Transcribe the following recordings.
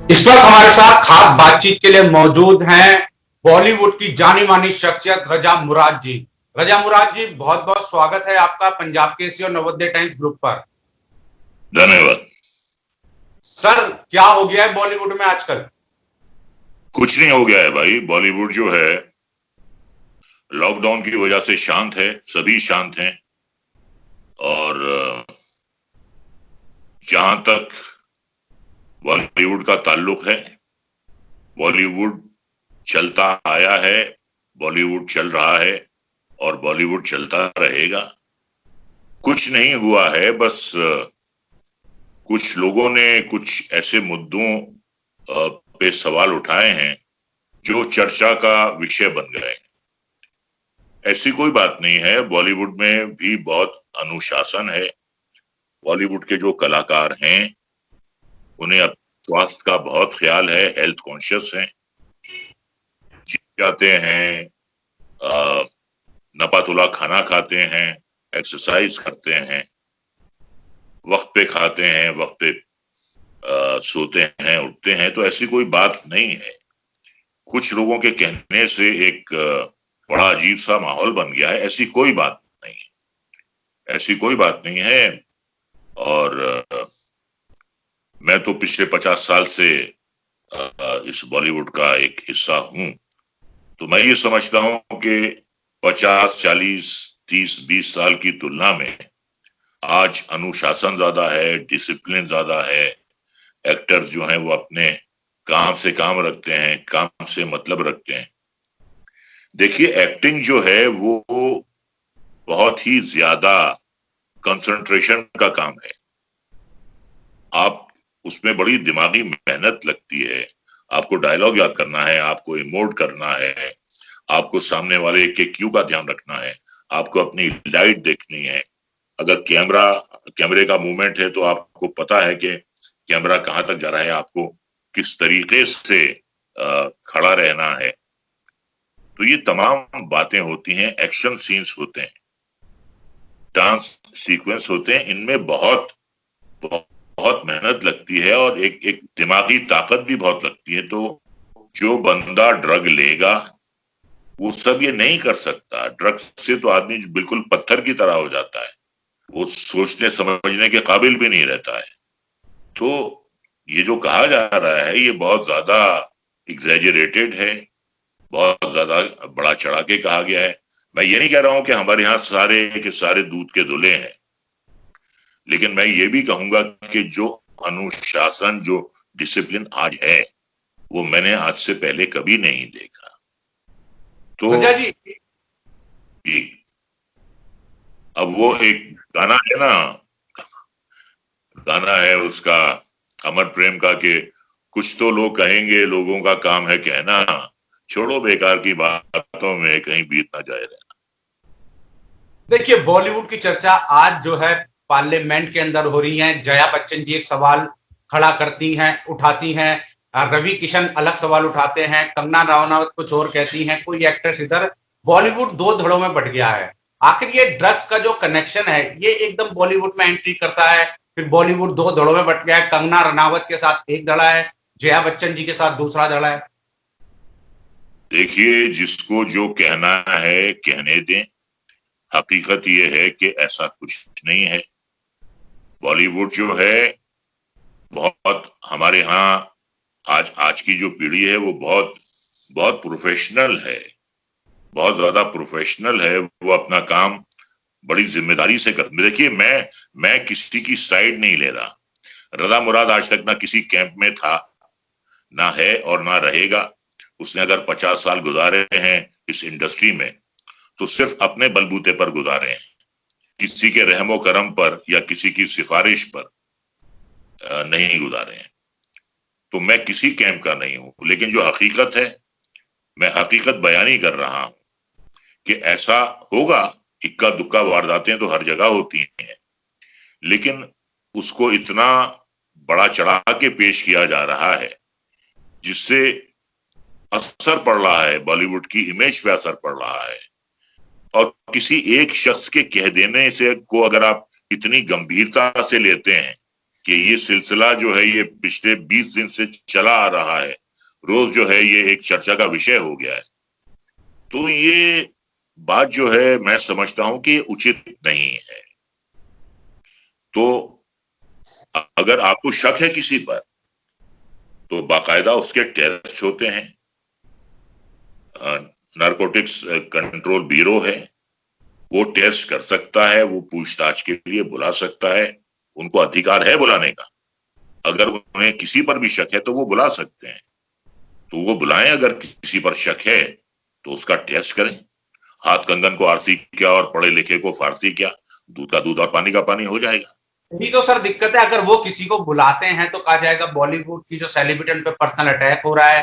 इस वक्त हमारे साथ खास बातचीत के लिए मौजूद हैं बॉलीवुड की जानी मानी शख्सियत रजा मुराद जी। रजा मुराद जी, बहुत बहुत स्वागत है आपका पंजाब केसरी और नवोदय टाइम्स ग्रुप पर। धन्यवाद। सर, क्या हो गया है बॉलीवुड में आजकल? कुछ नहीं हो गया है भाई। बॉलीवुड जो है लॉकडाउन की वजह से शांत है, सभी शांत हैं। और जहां तक बॉलीवुड का ताल्लुक है, बॉलीवुड चलता आया है, बॉलीवुड चल रहा है और बॉलीवुड चलता रहेगा। कुछ नहीं हुआ है, बस कुछ लोगों ने कुछ ऐसे मुद्दों पे सवाल उठाए हैं जो चर्चा का विषय बन गए। ऐसी कोई बात नहीं है, बॉलीवुड में भी बहुत अनुशासन है। बॉलीवुड के जो कलाकार हैं उन्हें स्वास्थ्य का बहुत ख्याल है, हेल्थ कॉन्शियस हैं, जाते हैं, नपातुला खाना खाते हैं, एक्सरसाइज करते हैं, वक्त पे खाते हैं, वक्त पे सोते हैं, उठते हैं। तो ऐसी कोई बात नहीं है। कुछ लोगों के कहने से एक बड़ा अजीब सा माहौल बन गया है। ऐसी कोई बात नहीं है, ऐसी कोई बात नहीं है। और मैं तो पिछले 50 साल से इस बॉलीवुड का एक हिस्सा हूं, तो मैं ये समझता हूं कि 50, 40, 30, 20 साल की तुलना में आज अनुशासन ज्यादा है, डिसिप्लिन ज्यादा है। एक्टर्स जो हैं वो अपने काम से काम रखते हैं, काम से मतलब रखते हैं। देखिए, एक्टिंग जो है वो बहुत ही ज्यादा कंसंट्रेशन का काम है। आप उसमें बड़ी दिमागी मेहनत लगती है। आपको डायलॉग याद करना है, आपको इमोट करना है, आपको सामने वाले के क्यू का ध्यान रखना है, आपको अपनी लाइट देखनी है। अगर कैमरे का मूवमेंट है तो आपको पता है कि कैमरा कहां तक जा रहा है, आपको किस तरीके से खड़ा रहना है। तो ये तमाम बातें होती हैं। एक्शन सीन्स होते हैं, डांस सीक्वेंस होते हैं, इनमें बहुत बहुत मेहनत लगती है और एक दिमागी ताकत भी बहुत लगती है। तो जो बंदा ड्रग लेगा वो सब ये नहीं कर सकता। ड्रग से तो आदमी बिल्कुल पत्थर की तरह हो जाता है, वो सोचने समझने के काबिल भी नहीं रहता है। तो ये जो कहा जा रहा है ये बहुत ज्यादा एग्जैजरेटेड है, बहुत ज्यादा बड़ा चढ़ा के कहा गया है। मैं ये नहीं कह रहा हूं कि हमारे यहाँ सारे के सारे दूध के धुले हैं, लेकिन मैं ये भी कहूंगा कि जो अनुशासन, जो डिसिप्लिन आज है वो मैंने आज से पहले कभी नहीं देखा। तो रजा जी, अब वो एक गाना है ना, गाना है उसका अमर प्रेम का कि कुछ तो लोग कहेंगे, लोगों का काम है कहना, छोड़ो बेकार की बातों में कहीं बीत ना जाए रहना। देखिए, बॉलीवुड की चर्चा आज जो है पार्लियामेंट के अंदर हो रही है। जया बच्चन जी एक सवाल खड़ा करती हैं, उठाती हैं, रवि किशन अलग सवाल उठाते हैं, कंगना रनावत कुछ और कहती हैं, कोई एक्टर्स इधर। बॉलीवुड दो धड़ों में बट गया है। आखिर ये ड्रग्स का जो कनेक्शन है ये एकदम बॉलीवुड में एंट्री करता है, फिर बॉलीवुड दो धड़ों में बट गया है। कंगना रनावत के साथ एक धड़ा है, जया बच्चन जी के साथ दूसरा धड़ा है। देखिए, जिसको जो कहना है कहने दें। हकीकत ये है कि ऐसा कुछ नहीं है। बॉलीवुड जो है बहुत, हमारे यहाँ आज की जो पीढ़ी है वो बहुत बहुत प्रोफेशनल है, बहुत ज्यादा प्रोफेशनल है। वो अपना काम बड़ी जिम्मेदारी से करते। देखिए, मैं किसी की साइड नहीं ले रहा। रजा मुराद आज तक ना किसी कैंप में था, ना है और ना रहेगा। उसने अगर 50 साल गुजारे हैं इस इंडस्ट्री में तो सिर्फ अपने बलबूते पर गुजारे हैं, किसी के रहमो करम पर या किसी की सिफारिश पर नहीं गुजारे हैं। तो मैं किसी कैंप का नहीं हूं, लेकिन जो हकीकत है मैं हकीकत बयानी कर रहा हूं कि ऐसा होगा। इक्का दुक्का वारदातें तो हर जगह होती हैं, लेकिन उसको इतना बड़ा चढ़ा के पेश किया जा रहा है जिससे असर पड़ रहा है, बॉलीवुड की इमेज पे असर पड़ रहा है। और किसी एक शख्स के कह देने से को अगर आप इतनी गंभीरता से लेते हैं कि ये सिलसिला जो है ये पिछले 20 दिन से चला आ रहा है, रोज जो है ये एक चर्चा का विषय हो गया है। तो ये बात जो है मैं समझता हूं कि उचित नहीं है। तो अगर आपको शक है किसी पर तो बाकायदा उसके टेस्ट होते हैं। नारकोटिक्स कंट्रोल ब्यूरो है, वो टेस्ट कर सकता है, वो पूछताछ के लिए बुला सकता है, उनको अधिकार है बुलाने का। अगर उन्हें किसी पर भी शक है तो वो बुला सकते हैं, तो वो बुलाएं। अगर किसी पर शक है तो उसका टेस्ट करें। हाथ कंगन को आरती क्या और पढ़े लिखे को फारसी क्या, दूध का दूध और पानी का पानी हो जाएगा। यही तो सर दिक्कत है। अगर वो किसी को बुलाते हैं तो कहा जाएगा बॉलीवुड की जो सेलिब्रिटी पे पर्सनल अटैक हो रहा है।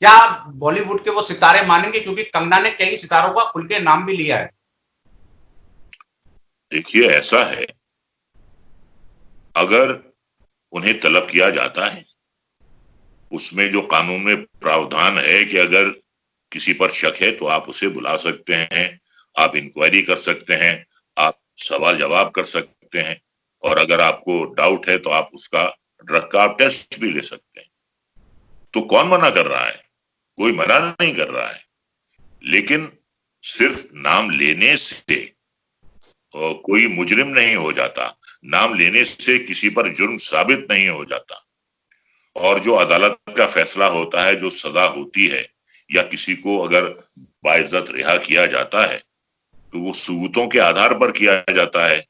क्या बॉलीवुड के वो सितारे मानेंगे? क्योंकि कंगना ने कई सितारों का खुल के नाम भी लिया है। देखिए ऐसा है, अगर उन्हें तलब किया जाता है, उसमें जो कानून में प्रावधान है कि अगर किसी पर शक है तो आप उसे बुला सकते हैं, आप इंक्वायरी कर सकते हैं, आप सवाल जवाब कर सकते हैं, और अगर आपको डाउट है तो आप उसका ड्रग का आप टेस्ट भी ले सकते हैं। तो कौन मना कर रहा है? कोई मना नहीं कर रहा है। लेकिन सिर्फ नाम लेने से कोई मुजरिम नहीं हो जाता, नाम लेने से किसी पर जुर्म साबित नहीं हो जाता। और जो अदालत का फैसला होता है, जो सजा होती है, या किसी को अगर बाइज्जत रिहा किया जाता है तो वो सबूतों के आधार पर किया जाता है,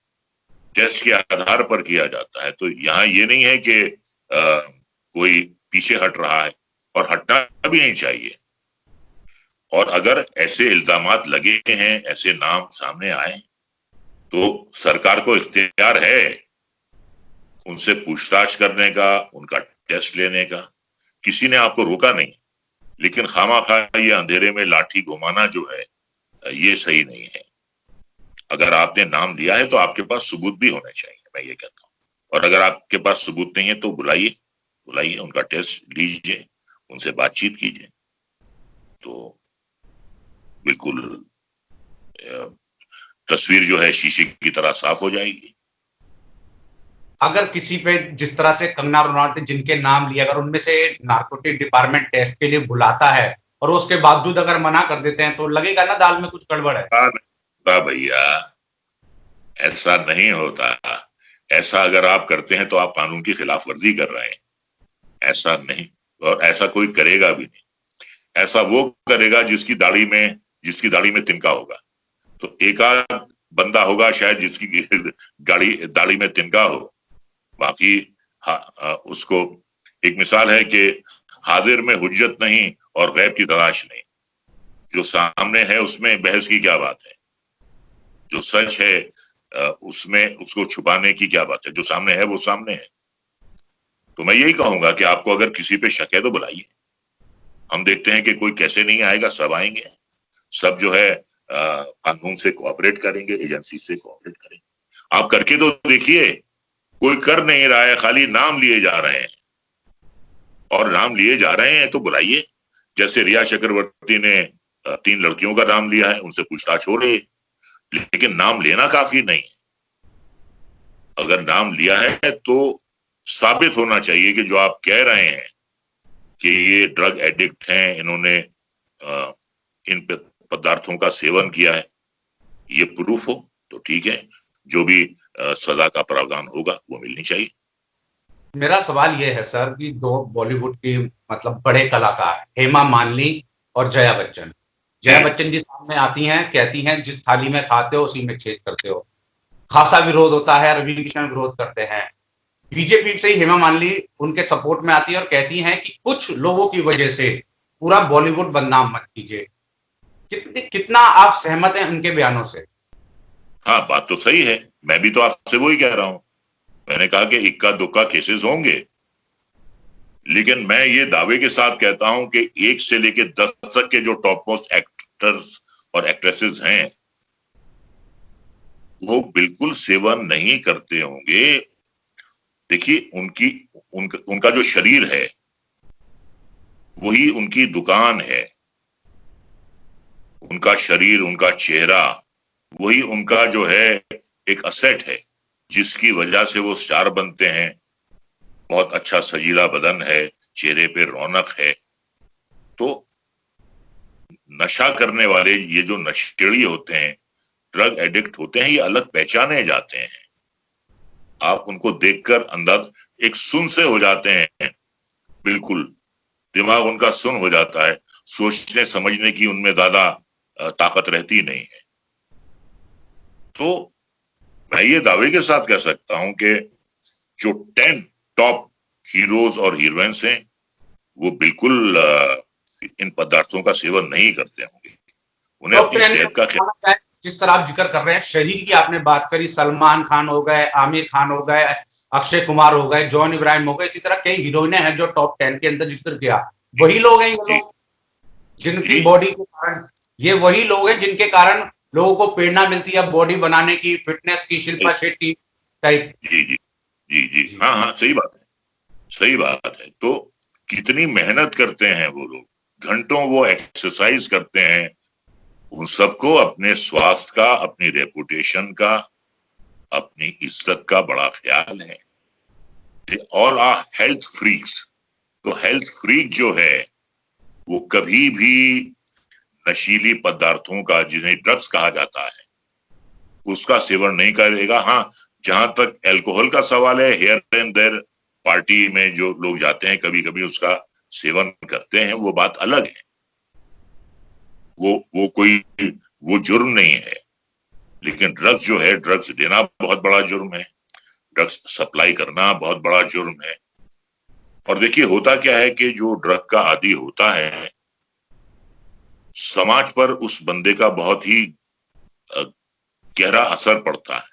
टेस्ट के आधार पर किया जाता है। तो यहाँ ये नहीं है कि कोई पीछे हट रहा है, और हटना भी नहीं चाहिए। और अगर ऐसे इल्जामात लगे हैं, ऐसे नाम सामने आए, तो सरकार को इख्तियार है उनसे पूछताछ करने का, उनका टेस्ट लेने का। किसी ने आपको रोका नहीं, लेकिन खामाखा ये अंधेरे में लाठी घुमाना जो है ये सही नहीं है। अगर आपने नाम लिया है तो आपके पास सबूत भी होने चाहिए, मैं ये कहता हूँ। और अगर आपके पास सबूत नहीं है तो बुलाइए, उनका टेस्ट लीजिए, उनसे बातचीत कीजिए, तो बिल्कुल तस्वीर जो है शीशे की तरह साफ हो जाएगी। अगर किसी पे जिस तरह से कंगना रनौत ने जिनके नाम लिए, अगर उनमें से नारकोटिक डिपार्टमेंट टेस्ट के लिए बुलाता है और उसके बावजूद अगर मना कर देते हैं तो लगेगा ना दाल में कुछ गड़बड़ है। भैया ऐसा नहीं होता। ऐसा अगर आप करते हैं तो आप कानून की खिलाफ वर्जी कर रहे हैं। ऐसा नहीं, और ऐसा कोई करेगा भी नहीं। ऐसा वो करेगा जिसकी दाढ़ी में तिनका होगा। तो एक आध बंदा होगा शायद जिसकी दाढ़ी में तिनका हो, बाकी उसको एक मिसाल है कि हाजिर में हुज्जत नहीं और गैब की तलाश नहीं। जो सामने है उसमें बहस की क्या बात है? जो सच है उसमें उसको छुपाने की क्या बात है? जो सामने है वो सामने है। तो मैं यही कहूंगा कि आपको अगर किसी पे शक है तो बुलाइए। हम देखते हैं कि कोई कैसे नहीं आएगा, सब आएंगे। सब जो है कानून से कोऑपरेट करेंगे, एजेंसी से कोऑपरेट करेंगे। आप करके तो देखिए, कोई कर नहीं रहा है, खाली नाम लिए जा रहे हैं। और नाम लिए जा रहे हैं तो बुलाइए। जैसे रिया चक्रवर्ती ने 3 लड़कियों का नाम लिया है, उनसे पूछताछ हो रही है, लेकिन नाम लेना काफी नहीं है। अगर नाम लिया है तो साबित होना चाहिए कि जो आप कह रहे हैं कि ये ड्रग एडिक्ट हैं, इन्होंने इन पदार्थों का सेवन किया है, ये प्रूफ हो तो ठीक है। जो भी सजा का प्रावधान होगा वो मिलनी चाहिए। मेरा सवाल यह है सर कि 2 बॉलीवुड की मतलब बड़े कलाकार हेमा मालिनी और जया बच्चन जी सामने आती हैं, कहती हैं जिस थाली में खाते हो उसी में छेद करते हो। खासा विरोध होता है, रवि किशन विरोध करते हैं। बीजेपी से ही हेमा मालिनी उनके सपोर्ट में आती है और कहती हैं कि कुछ लोगों की वजह से पूरा बॉलीवुड बदनाम मत कीजिए। कितना आप सहमत हैं उनके बयानों से? हाँ, बात तो सही है। मैं भी तो आपसे वही कह रहा हूं। मैंने कहा कि इक्का दुक्का केसेस होंगे, लेकिन मैं ये दावे के साथ कहता हूं कि 1 से लेकर 10 तक के जो टॉप मोस्ट एक्टर्स और एक्ट्रेसेस हैं वो बिल्कुल सेवन नहीं करते होंगे। देखिए उनका जो शरीर है वही उनकी दुकान है। उनका शरीर, उनका चेहरा वही उनका जो है एक असेट है, जिसकी वजह से वो स्टार बनते हैं, बहुत अच्छा सजीला बदन है, चेहरे पे रौनक है, तो नशा करने वाले ये जो नशेड़ी होते हैं, ड्रग एडिक्ट होते हैं, ये अलग पहचाने जाते हैं। आप उनको देखकर अंदर एक सुन से हो जाते हैं, बिल्कुल दिमाग उनका सुन हो जाता है, सोचने समझने की उनमें ज्यादा ताकत रहती नहीं है। तो मैं ये दावे के साथ कह सकता हूं कि जो 10 टॉप हीरोज और हीरोइंस हैं, वो बिल्कुल इन पदार्थों का सेवन नहीं करते होंगे। उन्हें अपनी सेहत का ख्याल, जिस तरह आप जिक्र कर रहे हैं, शरीर की आपने बात करी, सलमान खान हो गए, आमिर खान हो गए, अक्षय कुमार हो गए, जॉन इब्राहिम हो गए, इसी तरह कई हीरोइनें हैं जो टॉप 10 के अंदर जिक्र किया। वही लोग हैं ये लोग जिनकी बॉडी के कारण, ये वही लोग हैं जिनके कारण लोगों को प्रेरणा मिलती है बॉडी बनाने की, फिटनेस की, शिल्पा शेट्टी टाइप। जी जी जी जी, हाँ हाँ, सही बात है, सही बात है। तो कितनी मेहनत करते हैं वो लोग, घंटों वो एक्सरसाइज करते हैं। उन सबको अपने स्वास्थ्य का, अपनी रेपुटेशन का, अपनी इज्जत का बड़ा ख्याल है। They all are health freaks. तो हेल्थ फ्रीक जो है वो कभी भी नशीली पदार्थों का, जिन्हें ड्रग्स कहा जाता है, उसका सेवन नहीं करेगा। हाँ, जहां तक अल्कोहल का सवाल है, हियर एंड देयर पार्टी में जो लोग जाते हैं कभी कभी उसका सेवन करते हैं, वो बात अलग है। वो जुर्म नहीं है। लेकिन ड्रग्स जो है, ड्रग्स देना बहुत बड़ा जुर्म है, ड्रग्स सप्लाई करना बहुत बड़ा जुर्म है। और देखिए होता क्या है कि जो ड्रग का आदी होता है, समाज पर उस बंदे का बहुत ही गहरा असर पड़ता है,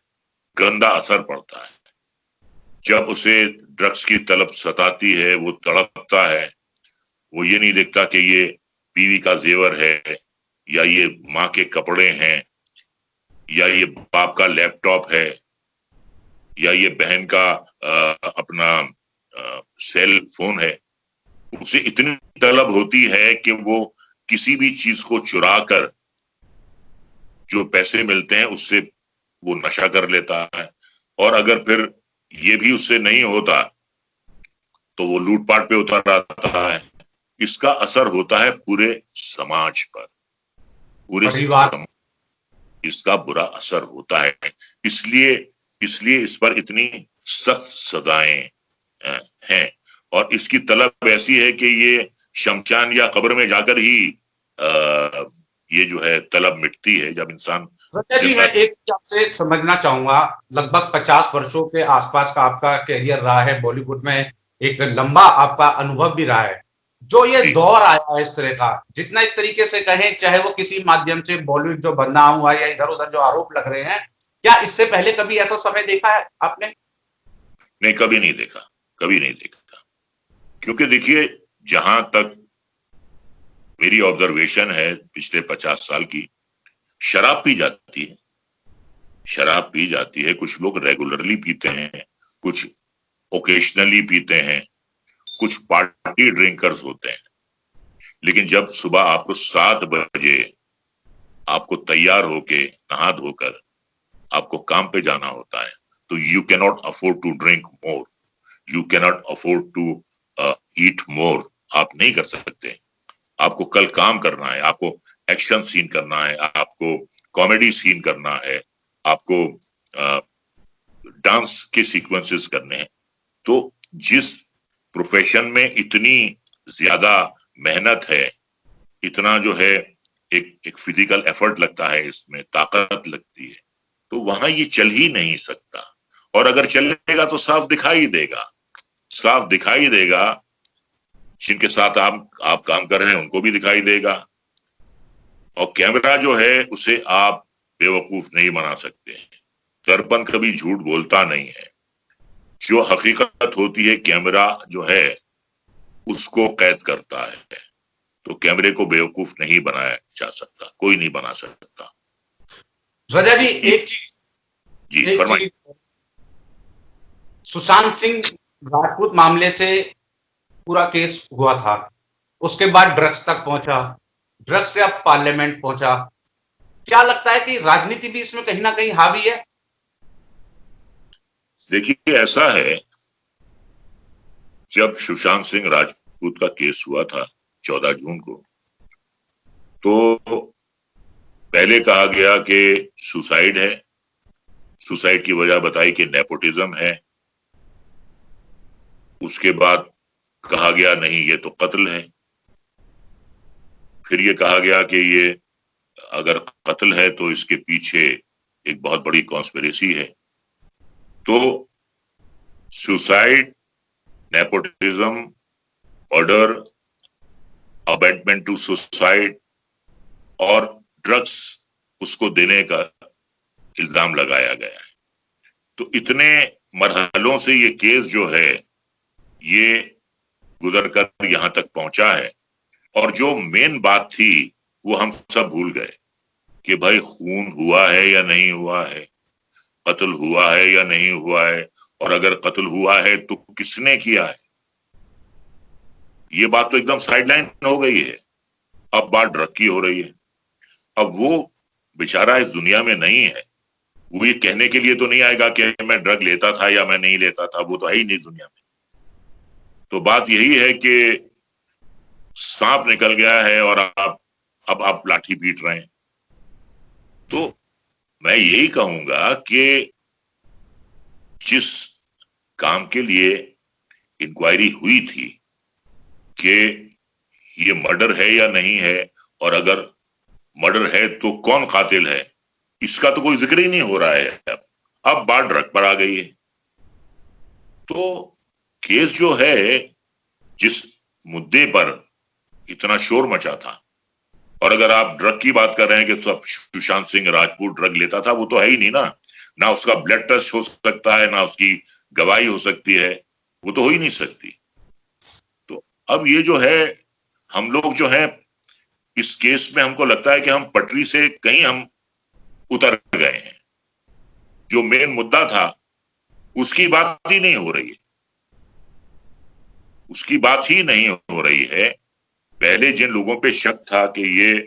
गंदा असर पड़ता है। जब उसे ड्रग्स की तलब सताती है, वो तड़पता है, वो ये नहीं देखता कि ये बीवी का जेवर है, या ये माँ के कपड़े हैं, या ये बाप का लैपटॉप है, या ये बहन का अपना सेल फोन है। उसे इतनी तलब होती है कि वो किसी भी चीज को चुरा कर जो पैसे मिलते हैं उससे वो नशा कर लेता है। और अगर फिर ये भी उससे नहीं होता तो वो लूटपाट पे उतर आता है। इसका असर होता है पूरे समाज पर, पूरे समाज, इसका बुरा असर होता है। इसलिए इस पर इतनी सख्त सजाएं हैं। और इसकी तलब ऐसी है कि ये शमशान या कब्र में जाकर ही ये जो है तलब मिटती है, जब इंसान। जी, मैं एक आपसे समझना चाहूंगा, लगभग 50 वर्षों के आसपास का आपका कैरियर रहा है बॉलीवुड में, एक लंबा आपका अनुभव भी रहा है। जो ये दौर आया है इस तरह का, जितना एक तरीके से कहें, चाहे वो किसी माध्यम से बॉलीवुड जो बदनाम हुआ या इधर उधर जो आरोप लग रहे हैं, क्या इससे पहले कभी ऐसा समय देखा है आपने? नहीं, कभी नहीं देखा, कभी नहीं देखा। क्योंकि देखिए, जहां तक मेरी ऑब्जर्वेशन है पिछले 50 साल की, शराब पी जाती है, शराब पी जाती है। कुछ लोग रेगुलरली पीते हैं, कुछ ओकेशनली पीते हैं, कुछ पार्टी ड्रिंकर्स होते हैं। लेकिन जब सुबह आपको 7 बजे आपको तैयार होके, नहा धोकर आपको काम पे जाना होता है, तो you can not afford to drink more, you can not afford to eat more. आप नहीं कर सकते। आपको कल काम करना है, आपको एक्शन सीन करना है, आपको कॉमेडी सीन करना है, आपको डांस के सीक्वेंसेस करने हैं। तो जिस प्रोफेशन में इतनी ज्यादा मेहनत है, इतना जो है एक फिजिकल एफर्ट लगता है, इसमें ताकत लगती है, तो वहां ये चल ही नहीं सकता। और अगर चलेगा तो साफ दिखाई देगा, साफ दिखाई देगा। जिनके साथ आप काम कर रहे हैं उनको भी दिखाई देगा। और कैमरा जो है उसे आप बेवकूफ नहीं बना सकते। दर्पण कभी झूठ बोलता नहीं है। जो हकीकत होती है, कैमरा जो है उसको कैद करता है। तो कैमरे को बेवकूफ नहीं बनाया जा सकता, कोई नहीं बना सकता। रजा जी, एक चीज जी फरमाइए। सुशांत सिंह राजपूत मामले से पूरा केस हुआ था, उसके बाद ड्रग्स तक पहुंचा, ड्रग्स से अब पार्लियामेंट पहुंचा। क्या लगता है कि राजनीति भी इसमें कहीं ना कहीं हावी है? देखिए, ऐसा है जब सुशांत सिंह राजपूत का केस हुआ था 14 जून को, तो पहले कहा गया कि सुसाइड है, सुसाइड की वजह बताई कि नेपोटिज्म है। उसके बाद कहा गया नहीं, ये तो कत्ल है। फिर ये कहा गया कि ये अगर कत्ल है तो इसके पीछे एक बहुत बड़ी कॉन्स्पिरेसी है। तो suicide, nepotism, murder, abetment to suicide और ड्रग्स उसको देने का इल्जाम लगाया गया है। तो इतने मरहलों से ये केस जो है ये गुजरकर यहां तक पहुंचा है, और जो मेन बात थी वो हम सब भूल गए कि भाई खून हुआ है या नहीं हुआ है, कत्ल हुआ है या नहीं हुआ है, और अगर कत्ल हुआ है तो किसने किया है। ये बात तो एकदम साइडलाइन हो गई है। अब बात ड्रग की हो रही है। अब वो बेचारा इस दुनिया में नहीं है, वो ये कहने के लिए तो नहीं आएगा कि मैं ड्रग लेता था या मैं नहीं लेता था, वो तो है ही नहीं दुनिया में। तो बात यही है कि सांप निकल गया है और अब आप लाठी पीट रहे हैं। तो मैं यही कहूंगा कि जिस काम के लिए इंक्वायरी हुई थी कि ये मर्डर है या नहीं है, और अगर मर्डर है तो कौन कातिल है, इसका तो कोई जिक्र ही नहीं हो रहा है। अब बात ड्रग पर आ गई है। तो केस जो है, जिस मुद्दे पर इतना शोर मचा था, और अगर आप ड्रग की बात कर रहे हैं कि सब सुशांत सिंह राजपूत ड्रग लेता था, वो तो है ही नहीं ना उसका ब्लड टेस्ट हो सकता है, ना उसकी गवाही हो सकती है, वो तो हो ही नहीं सकती। तो अब ये जो है, हम लोग जो है इस केस में हमको लगता है कि हम पटरी से कहीं हम उतर गए हैं। जो मेन मुद्दा था उसकी बात ही नहीं हो रही है, उसकी बात ही नहीं हो रही है। पहले जिन लोगों पे शक था कि ये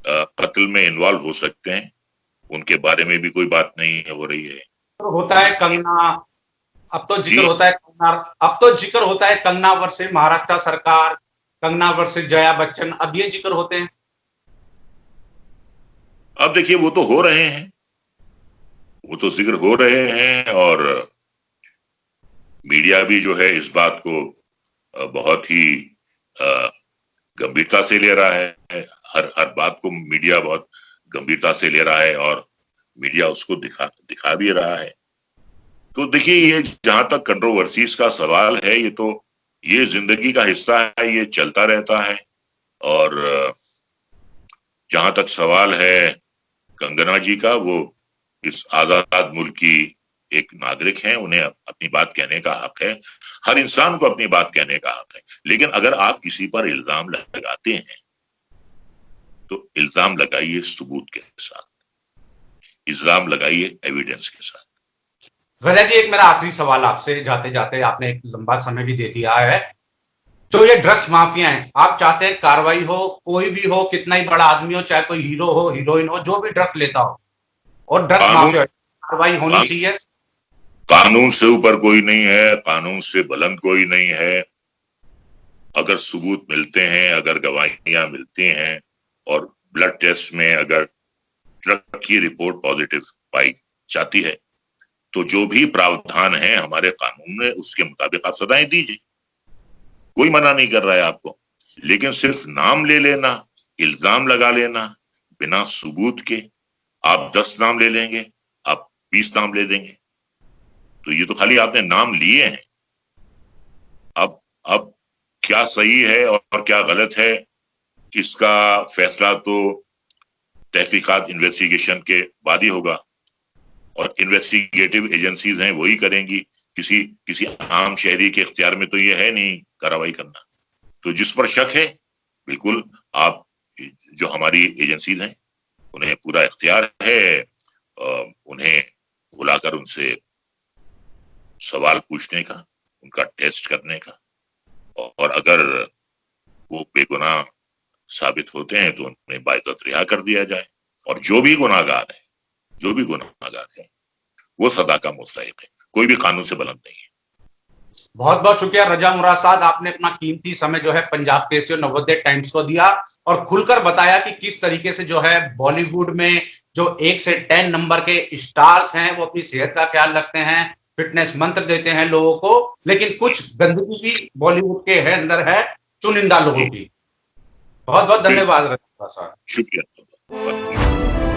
कत्ल में इन्वॉल्व हो सकते हैं, उनके बारे में भी कोई बात नहीं हो रही है। तो होता है कंगना, अब तो जिक्र जी। होता है कंगना, अब तो जिक्र होता है कंगना वर्सेस महाराष्ट्र सरकार, कंगना वर्सेस जया बच्चन, अब ये जिक्र होते हैं। अब देखिए, वो तो हो रहे हैं, वो तो जिक्र हो रहे हैं, और मीडिया भी जो है इस बात को बहुत ही गंभीरता से ले रहा है। हर बात को मीडिया बहुत गंभीरता से ले रहा है, और मीडिया उसको दिखा भी रहा है। तो देखिए, ये जहां तक कंट्रोवर्सीज का सवाल है, ये जिंदगी का हिस्सा है, ये चलता रहता है। और जहां तक सवाल है कंगना जी का, वो इस आजाद मुल्क की एक नागरिक हैं, उन्हें अपनी बात कहने का हक है। हर इंसान को अपनी बात कहने का हक है। लेकिन अगर आप किसी पर इल्जाम लगाते हैं तो इल्जाम लगाइए सबूत के साथ, इल्जाम लगाइए एविडेंस के साथ। गजा जी, एक मेरा आखिरी सवाल आपसे, जाते जाते आपने एक लंबा समय भी दे दिया है। जो ये ड्रग्स माफिया हैं, आप चाहते हैं कार्रवाई हो, कोई भी हो, कितना ही बड़ा आदमी हो, चाहे कोई हीरो हो, हीरोइन हो, जो भी ड्रग्स लेता हो, और ड्रग्स माफिया, कार्रवाई होनी चाहिए। कानून से ऊपर कोई नहीं है, कानून से बुलंद कोई नहीं है। अगर सबूत मिलते हैं, अगर गवाहियां मिलती हैं, और ब्लड टेस्ट में अगर ड्रग की रिपोर्ट पॉजिटिव पाई जाती है, तो जो भी प्रावधान है हमारे कानून में, उसके मुताबिक आप सजाएं दीजिए। कोई मना नहीं कर रहा है आपको। लेकिन सिर्फ नाम ले लेना, इल्जाम लगा लेना बिना सबूत के, आप 10 नाम ले लेंगे, आप 20 नाम ले देंगे, तो ये तो खाली आपने नाम लिए हैं। अब क्या सही है और क्या गलत है, इसका फैसला तो तहकीकात, इन्वेस्टिगेशन के बाद ही होगा, और इन्वेस्टिगेटिव एजेंसीज हैं वही करेंगी। किसी आम शहरी के इख्तियार में तो ये है नहीं कार्रवाई करना। तो जिस पर शक है, बिल्कुल आप, जो हमारी एजेंसीज हैं, उन्हें पूरा इख्तियार है उन्हें बुलाकर उनसे सवाल पूछने का, उनका टेस्ट करने का, और अगर वो बेगुनाह साबित होते हैं तो उन्हें बाइज्जत रिहा कर दिया जाए। और जो भी गुनाहगार है वो सजा का मुस्तहिक है। कोई भी कानून से बुलंद नहीं है। बहुत बहुत शुक्रिया रजा मुराद साहब, आपने अपना कीमती समय जो है पंजाब केसरी और नवोदय टाइम्स को दिया और खुलकर बताया कि किस तरीके से जो है बॉलीवुड में जो 1 से 10 नंबर के स्टार्स हैं वो अपनी सेहत का ख्याल रखते हैं, फिटनेस मंत्र देते हैं लोगों को, लेकिन कुछ गंदगी भी बॉलीवुड के है अंदर है चुनिंदा लोगों की। बहुत बहुत धन्यवाद रजा मुराद साहब। शुक्रिया।